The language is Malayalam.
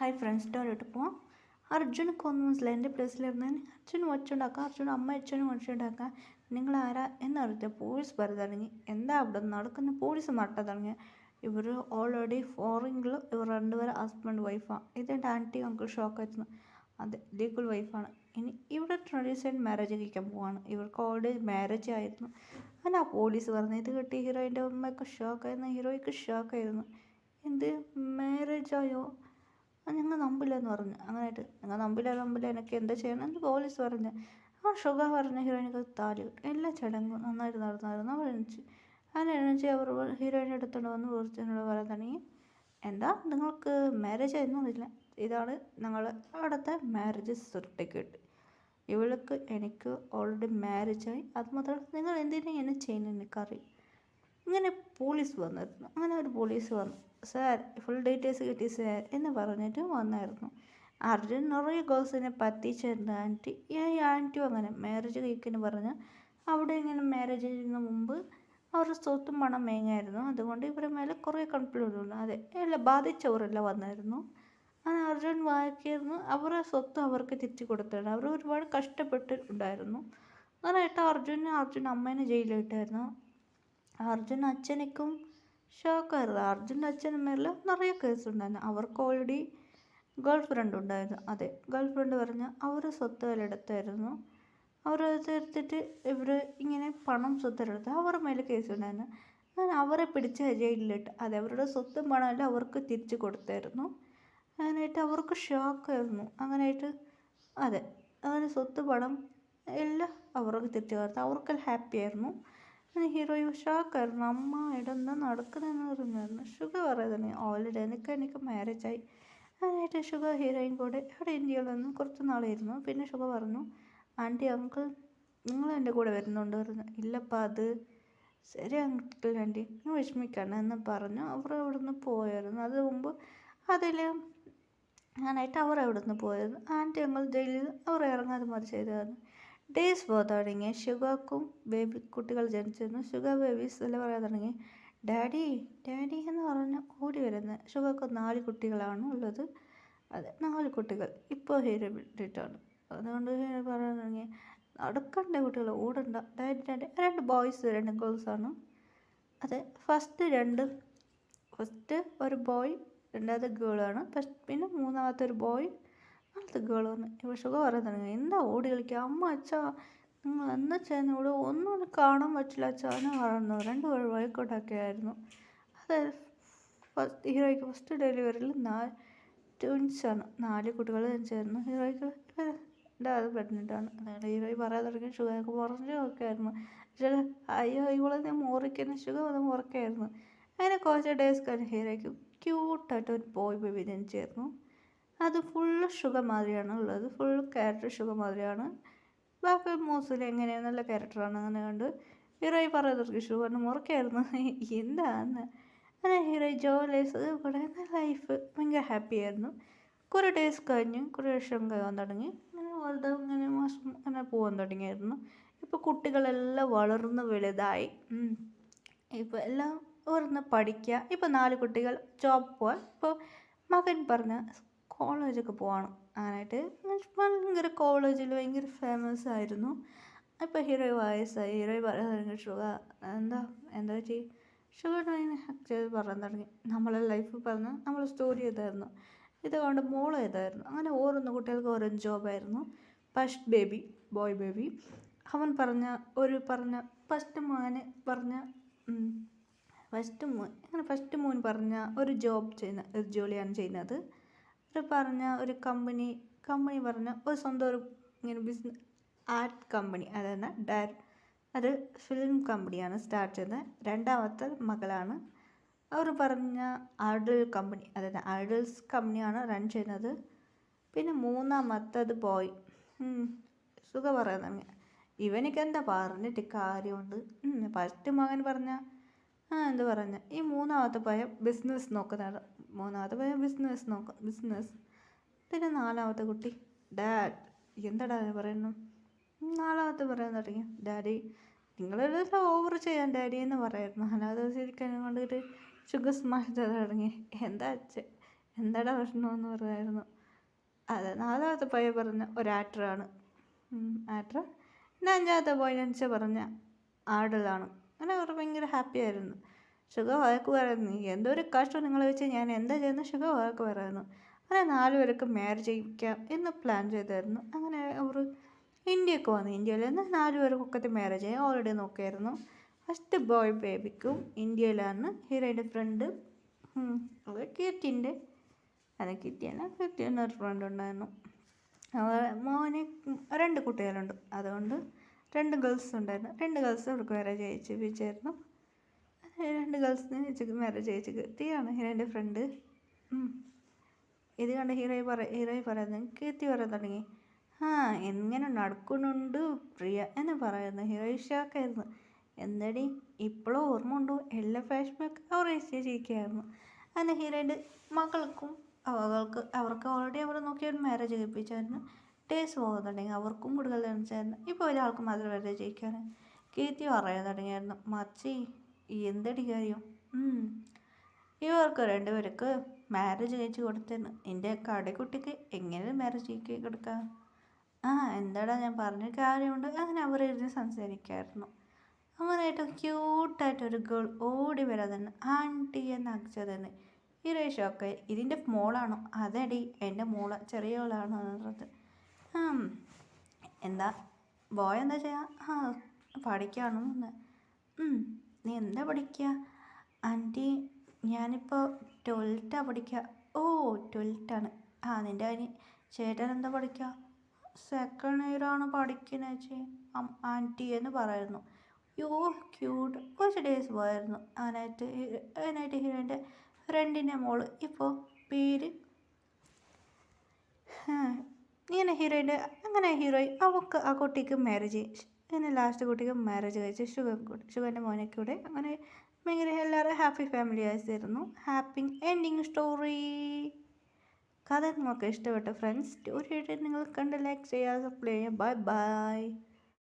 ഹായ് ഫ്രണ്ട്സ് ഡോലോട്ട് പോവാം. അർജുനക്ക് ഒന്നും മനസ്സിലായി. എൻ്റെ പ്ലേസിലിരുന്നതിന് അച്ഛനും ഒച്ചുണ്ടാക്കാം, അർജുനും അമ്മ അച്ഛനും ഒച്ചുണ്ടാക്കാം. നിങ്ങൾ ആരാ എന്നറിഞ്ഞ പോലീസ് പറയാൻ തുടങ്ങി. എന്താ അവിടെ നടക്കുന്ന പോലീസ് മട്ടാൻ തുടങ്ങി. ഇവർ ഓൾറെഡി ഫോറിനിൽ ഇവർ രണ്ടുപേരും ഹസ്ബൻഡ് വൈഫാണ്. ഇതെൻ്റെ ആൻറ്റി അങ്കിൾ ഷോക്കായിരുന്നു. അത് ലീഗൽ വൈഫാണ്. ഇനി ഇവിടെ ട്രഡീഷണൽ മാരേജ് കഴിക്കാൻ പോവാണ്. ഇവർക്ക് ഓൾറെഡി മാരേജ് ആയിരുന്നു. അങ്ങനെ ആ പോലീസ് പറഞ്ഞു. ഇത് കിട്ടി ഹീറോയിൻ്റെ അമ്മയൊക്കെ ഷോക്കായിരുന്നു, ഹീറോയ്ക്ക് ഷോക്കായിരുന്നു. എന്ത് മാരേജായോ? ഞങ്ങൾ നമ്പില്ല എന്ന് പറഞ്ഞു. അങ്ങനെയായിട്ട് ഞങ്ങൾ നമ്പില്ല എനിക്ക് എന്താ ചെയ്യണം എന്ന് പോലീസ് പറഞ്ഞു. ആ ഷുഗ പറഞ്ഞ ഹീറോയിനൊക്കെ താലി കിട്ടും. എല്ലാ ചടങ്ങും നന്നായിട്ട് നടന്നായിരുന്നു. അവർ എണിച്ച് അങ്ങനെ എണിച്ച് അവർ ഹീറോയിനെ എടുത്തുകൊണ്ട് വന്ന് വീർച്ചനോട് പറയാൻ തുടങ്ങി. എന്താ നിങ്ങൾക്ക് മാരേജ് ആയിരുന്നില്ല, ഇതാണ് ഞങ്ങൾ അവിടുത്തെ മാരേജ് സർട്ടിഫിക്കറ്റ്. ഇവൾക്ക് എനിക്ക് ഓൾറെഡി മാരേജായി. അത് മാത്രമല്ല നിങ്ങൾ എന്തിനാണ് എന്നെ ചെയ്യുന്നത് എനിക്കറിയും. ഇങ്ങനെ പോലീസ് വന്നിരുന്നു. അങ്ങനെ ഒരു പോലീസ് വന്നു. സാർ ഫുൾ ഡീറ്റെയിൽസ് കിട്ടി സാർ എന്ന് പറഞ്ഞിട്ട് വന്നായിരുന്നു. അർജുൻ നിറയെ ഗേൾസിനെ പറ്റിച്ചിരുന്നു. ആൻറ്റിയും അങ്ങനെ മാരേജ് കഴിക്കുന്നു പറഞ്ഞ് അവിടെ ഇങ്ങനെ മാരേജ് ചെയ്യുന്ന മുമ്പ് അവരുടെ സ്വത്തും പണം മേങ്ങായിരുന്നു. അതുകൊണ്ട് ഇവരുടെ മേലെ കുറേ കംപ്ലൈൻറ്റ് ഉണ്ട്. അതെ എല്ലാം ബാധിച്ചവരെല്ലാം വന്നായിരുന്നു. അങ്ങനെ അർജുൻ വായിക്കായിരുന്നു. അവരുടെ സ്വത്ത് അവർക്ക് തിരിച്ചു കൊടുത്തിട്ടുണ്ട്. അവർ ഒരുപാട് കഷ്ടപ്പെട്ടിട്ടുണ്ടായിരുന്നു. അങ്ങനെയായിട്ട് അർജുൻ അമ്മേനെ ജയിലിലിട്ടായിരുന്നു. അർജുൻ അച്ഛനേക്കും ഷോക്കായിരുന്നു. അർജുൻ്റെ അച്ഛനും മേലിൽ നിറയെ കേസുണ്ടായിരുന്നു. അവർക്ക് ഓൾറെഡി ഗേൾ ഫ്രണ്ട് ഉണ്ടായിരുന്നു. അതെ ഗേൾ ഫ്രണ്ട് പറഞ്ഞ് അവർ സ്വത്തുകളെടുത്തായിരുന്നു. അവരെടുത്തിട്ട് ഇവർ ഇങ്ങനെ പണം സ്വത്തെടുത്ത് അവരുടെ മേലെ കേസുണ്ടായിരുന്നു. അങ്ങനെ അവരെ പിടിച്ച് ജയിലിലിട്ട് അതെ അവരുടെ സ്വത്തും പണമെല്ലാം അവർക്ക് തിരിച്ചു കൊടുത്തായിരുന്നു. അങ്ങനെയായിട്ട് അവർക്ക് ഷോക്കായിരുന്നു. അങ്ങനെയായിട്ട് അതെ അങ്ങനെ സ്വത്ത് പണം എല്ലാം അവർക്ക് തിരിച്ചു കൊടുത്തു. അവർക്കെല്ലാം ഹാപ്പി ആയിരുന്നു. ഹീറോയും ഷോക്കായിരുന്നു. അമ്മ ഇടെന്താ നടക്കുന്നതെന്ന് പറഞ്ഞായിരുന്നു. ഷുഗ പറയുന്നത് ഓൾറെഡി എനിക്ക് മാരേജായി. അതിനായിട്ട് ഷുഗ ഹീറോയും കൂടെ ഇവിടെ ഇന്ത്യയിൽ വന്ന് കുറച്ച് നാളായിരുന്നു. പിന്നെ ഷുഗ പറഞ്ഞു, ആൻറ്റി അങ്കിൾ നിങ്ങൾ എൻ്റെ കൂടെ വരുന്നുണ്ട് പറഞ്ഞു. ഇല്ലപ്പാ അത് ശരി അങ്കിൾ ആൻറ്റി നിങ്ങൾ വിഷമിക്കണം എന്ന് പറഞ്ഞു. അവർ അവിടെ നിന്ന് പോയായിരുന്നു. അത് മുമ്പ് അതിൽ അങ്ങനായിട്ട് അവർ അവിടെ നിന്ന് പോയത്. ആൻറ്റി അങ്കിൾ ജയിലിൽ അവർ ഇറങ്ങാതെ മതി ചെയ്തതാണ്. ഡേയ്സ് പോകാൻ തുടങ്ങി. ഷുഗർക്കും ബേബി കുട്ടികൾ ജനിച്ചിരുന്നു. ഷുഗർ ബേബീസ് എല്ലാം പറയാൻ തുടങ്ങി. ഡാഡി ഡാഡി എന്ന് പറഞ്ഞ് ഓടി വരുന്നത്. ഷുഗർക്ക് 4 കുട്ടികളാണ് ഉള്ളത്. അതെ 4 കുട്ടികൾ ഇപ്പോൾ ഹീറോ വിട്ടിട്ടാണ്. അതുകൊണ്ട് ഹീറോ പറയാൻ തുടങ്ങി, നടക്കണ്ട കുട്ടികൾ ഓടണ്ട ഡാഡി ഡാഡി. 2 ബോയ്സ് 2 ഗേൾസാണ്. അതെ ഫസ്റ്റ് ഒരു ബോയ്, രണ്ടാമത്തെ ഗേളാണ്. പിന്നെ മൂന്നാമത്തെ ഒരു ബോയ്, നാളത്തെ ഗേളാണ്. ഇപ്പോൾ ഷുഗർ പറയാൻ തുടങ്ങി, എന്താ ഓടി കളിക്കുക അമ്മ അച്ഛാ നിങ്ങൾ എന്താ ചെയ്യുന്നത് ഇവിടെ ഒന്നും കാണാൻ പറ്റില്ല അച്ഛാ എന്ന് പറഞ്ഞു. 2 പേർ വഴക്കോട്ടൊക്കെയായിരുന്നു. അതായത് ഹീറോയ്ക്ക് ഫസ്റ്റ് ഡെലിവറിയിൽ 4 ട്വിൻസാണ്. 4 കുട്ടികൾ ജനിച്ചായിരുന്നു. ഹീറോയ്ക്ക് അത് പ്രഗ്നൻ്റാണ്. അതായത് ഹീറോയി പറയാൻ തുടങ്ങി. ഷുഗർക്ക് കുറഞ്ഞു നോക്കായിരുന്നു. പക്ഷേ അയ്യോ ഇവളെ ഞാൻ മുറിക്കുന്ന ഷുഗർ വന്ന് മുറിക്കായിരുന്നു. അങ്ങനെ കുറച്ച് ഡേയ്സ് കഴിഞ്ഞ് ഹീറോയ്ക്ക് ക്യൂട്ടായിട്ട് ഒരു ബോയ് ബേബി ജനിച്ചായിരുന്നു. അത് ഫുള്ള് ഷുഗർ മാതിരിയാണ് ഉള്ളത്. ഫുൾ ക്യാരക്ടർ ഷുഗർ മാതിരിയാണ്. ബാക്കി മോസിൽ എങ്ങനെയാണ് നല്ല ക്യാരക്ടറാണ്. അങ്ങനെ കണ്ട് ഹീറോയി പറയുന്നത് ഷുഗറിന് മുറക്കായിരുന്നു. എന്താന്ന് അങ്ങനെ ഹീറോയി ജോലീസ് ഇവിടെ ലൈഫ് ഭയങ്കര ഹാപ്പി ആയിരുന്നു. കുറേ ഡേയ്സ് കഴിഞ്ഞ് കുറേ വർഷം കഴിയാൻ തുടങ്ങി. അങ്ങനെ വലുത് ഇങ്ങനെ മാസം അങ്ങനെ പോകാൻ തുടങ്ങിയായിരുന്നു. ഇപ്പോൾ കുട്ടികളെല്ലാം വളർന്ന് വലുതായി. ഇപ്പോൾ എല്ലാം ഓരോന്ന് പഠിക്കുക. ഇപ്പോൾ 4 കുട്ടികൾ ജോബ് പോവാൻ. ഇപ്പോൾ മകൻ പറഞ്ഞ കോളേജൊക്കെ പോവാണ്. അങ്ങനായിട്ട് ഭയങ്കര കോളേജിൽ ഭയങ്കര ഫേമസ് ആയിരുന്നു. ഇപ്പോൾ ഹീറോ വയസ്സായി. ഹീറോ പറയാൻ ഷുഗർ എന്താ ചെയ്യും ഷുഗർ ചെയ്ത് പറയാൻ തുടങ്ങി. നമ്മളെ ലൈഫ് പറഞ്ഞ് നമ്മളെ സ്റ്റോറി ചെയ്തായിരുന്നു. ഇതുകൊണ്ട് മോൾ ചെയ്തായിരുന്നു. അങ്ങനെ ഓരോന്ന് കുട്ടികൾക്ക് ഓരോ ജോബായിരുന്നു. ഫസ്റ്റ് ബേബി ബോയ് ബേബി അവൻ പറഞ്ഞ ഫസ്റ്റ് മോന് പറഞ്ഞ ഫസ്റ്റ് മോൻ പറഞ്ഞ ഒരു ജോലിയാണ് ചെയ്യുന്നത്. ഒരു കമ്പനി പറഞ്ഞ ഒരു സ്വന്തം ഒരു ഇങ്ങനെ ബിസിനസ് ആർട്ട് കമ്പനി അത് ഫിലിം കമ്പനിയാണ് സ്റ്റാർട്ട് ചെയ്യുന്നത്. രണ്ടാമത്തെ മകളാണ്. അവർ പറഞ്ഞ ഐഡൽ കമ്പനി അതായത് ഐഡൽസ് കമ്പനിയാണ് റൺ ചെയ്യുന്നത്. പിന്നെ മൂന്നാമത്തത് ബോയ് സുഖ പറയുന്ന ഇവനിക്ക് എന്താ പറഞ്ഞിട്ട് കാര്യമുണ്ട്. ഫസ്റ്റ് മകൻ പറഞ്ഞ എന്ത് പറഞ്ഞ ഈ മൂന്നാമത്തെ പയ്യൻ ബിസിനസ് നോക്കുന്നതാണ്. ബിസിനസ്. പിന്നെ നാലാമത്തെ കുട്ടി ഡാഡ് എന്താടാ പറയുന്നു. നാലാമത്തെ പറയാൻ തുടങ്ങി, ഡാഡി നിങ്ങളെല്ലാം ഓവർ ചെയ്യാൻ ഡാഡി എന്ന് പറയായിരുന്നു. അല്ലാതെ ശരിക്കും കണ്ടിട്ട് ഷുഗർ സ്മാഷ് തുടങ്ങി. എന്താ എന്താടാ പ്രശ്നമെന്ന് പറയുമായിരുന്നു. അതെ, നാലാമത്തെ പയ്യ പറഞ്ഞ ഒരു ആക്ടറാണ്. ആക്ടർ. പിന്നെ അഞ്ചാമത്തെ പോയിനൻസ് പറഞ്ഞ ആടലാണ്. അങ്ങനെ അവർ ഭയങ്കര ഹാപ്പി ആയിരുന്നു. ശുഗ വഴക്ക് പറയുന്നു, എന്തൊരു കഷ്ടം നിങ്ങളെ വെച്ച് ഞാൻ എന്താ ചെയ്യുന്നത്, ശുഗ വഴക്ക് പറയുന്നു. അങ്ങനെ 4 പേർക്ക് മാരേജ് ചെയ്യിക്കാം എന്ന് പ്ലാൻ ചെയ്തായിരുന്നു. അങ്ങനെ അവർ ഇന്ത്യക്ക് വന്നു. ഇന്ത്യയിൽ നിന്ന് 4 പേർക്കൊക്കെ മാരേജ് ചെയ്യാൻ ഓൾറെഡി നോക്കിയായിരുന്നു. ഫസ്റ്റ് ബോയ് ബേബിക്കും ഇന്ത്യയിലാണ്. ഹീറോയുടെ ഫ്രണ്ട് അത് കീർത്തിൻ്റെ അല്ല കീർത്തിൻ്റെ ഒരു ഫ്രണ്ട് ഉണ്ടായിരുന്നു. മോന് 2 കുട്ടികളുണ്ട്. അതുകൊണ്ട് 2 ഗേൾസ് ഉണ്ടായിരുന്നു. 2 ഗേൾസ് അവർക്ക് മാരേജ് അയച്ച് വെച്ചായിരുന്നു. 2 ഗേൾസിന് മാരേജ് അയച്ച് കീർത്തിയാണ് ഹീറോയിൻ്റെ ഫ്രണ്ട്. ഇത് കണ്ട് ഹീറോയി പറയുന്നത് കീർത്തി പറയാൻ തുടങ്ങി, എങ്ങനെ നടക്കുന്നുണ്ട് പ്രിയ എന്ന് പറയുന്നു. ഹീറോയി ഷോക്കായിരുന്നു. എന്താടി ഇപ്പോഴും ഓർമ്മ ഉണ്ടോ, എല്ലാ ഫ്ലാഷ് ബാക്ക് അവർ ചെയ്യിക്കുകയായിരുന്നു. അങ്ങനെ ഹീറോയിൻ്റെ മക്കൾക്കും അവർക്ക് ഓൾറെഡി അവർ നോക്കിയൊരു മാരേജ് കഴിപ്പിച്ചായിരുന്നു. ടേസ്റ്റ് പോകുന്നുണ്ടെങ്കിൽ അവർക്കും കൂടുതൽ കാണിച്ചായിരുന്നു. ഇപ്പോൾ ഒരാൾക്ക് മാത്രം മാരേജ് ചെയ്യിക്കാണ്. കീർത്തി പറയാൻ തുടങ്ങിയായിരുന്നു, മച്ചി എന്തടി കാര്യം, ഇവർക്ക് 2 പേർക്ക് മാരേജ് കഴിച്ച് കൊടുത്തിരുന്നു. എൻ്റെ കടക്കുട്ടിക്ക് എങ്ങനെ മാരേജ് ചെയ്യിക്കി കൊടുക്കാം. എന്താടാ ഞാൻ പറഞ്ഞ കാര്യമുണ്ട്. അങ്ങനെ അവർ ഇരുന്ന് സംസാരിക്കായിരുന്നു. അങ്ങനെയായിട്ട് ക്യൂട്ടായിട്ടൊരു ഗേൾ ഓടി വരാതെന്ന് ആൻറ്റി എന്ന് അടിച്ചതെന്ന് ഹീറോ ഷോക്കായി. ഇതിൻ്റെ മോളാണോ? അതടി എൻ്റെ മോള്, ചെറിയ മോളാണോ എന്നുള്ളത്. എന്താ ബോയ് എന്താ ചെയ്യാ? പഠിക്കാണോ എന്ന്. നീ എന്താ പഠിക്കുക? ആൻറ്റി ഞാനിപ്പോൾ 12ാണ് പഠിക്കുക. ഓ 12ാണ്. നിൻ്റെ ചേട്ടൻ എന്താ പഠിക്കുക? സെക്കൻഡ് ഇയറാണ് പഠിക്കുന്നത് ചേച്ചി ആൻറ്റി എന്ന് പറയുന്നു. ക്യൂട്ട്. കുറച്ച് ഡേയ്സ് പോയായിരുന്നു. അതിനായിട്ട് ഹീറോയിൻ്റെ ഫ്രണ്ടിൻ്റെ മോള് ഇപ്പോൾ പേര് ഇങ്ങനെ അങ്ങനെ ഹീറോയി അവൾക്ക് ആ കുട്ടിക്ക് മാരേജ്, അങ്ങനെ ലാസ്റ്റ് കുട്ടിക്ക് മാരേജ് കഴിച്ച് ഷുഗറിൻ്റെ മോനെ കൂടെ. അങ്ങനെ ഭയങ്കര എല്ലാവരും ഹാപ്പി ഫാമിലി ആയിരുന്നു. Happy ending story. കഥ നിങ്ങൾക്ക് ഇഷ്ടപ്പെട്ടു ഫ്രണ്ട്സ്. സ്റ്റോറി ആയിട്ട് നിങ്ങൾ കണ്ട് ലൈക്ക് ചെയ്യുക, സബ്സ്ക്രൈബ് ചെയ്യുക. Bye bye.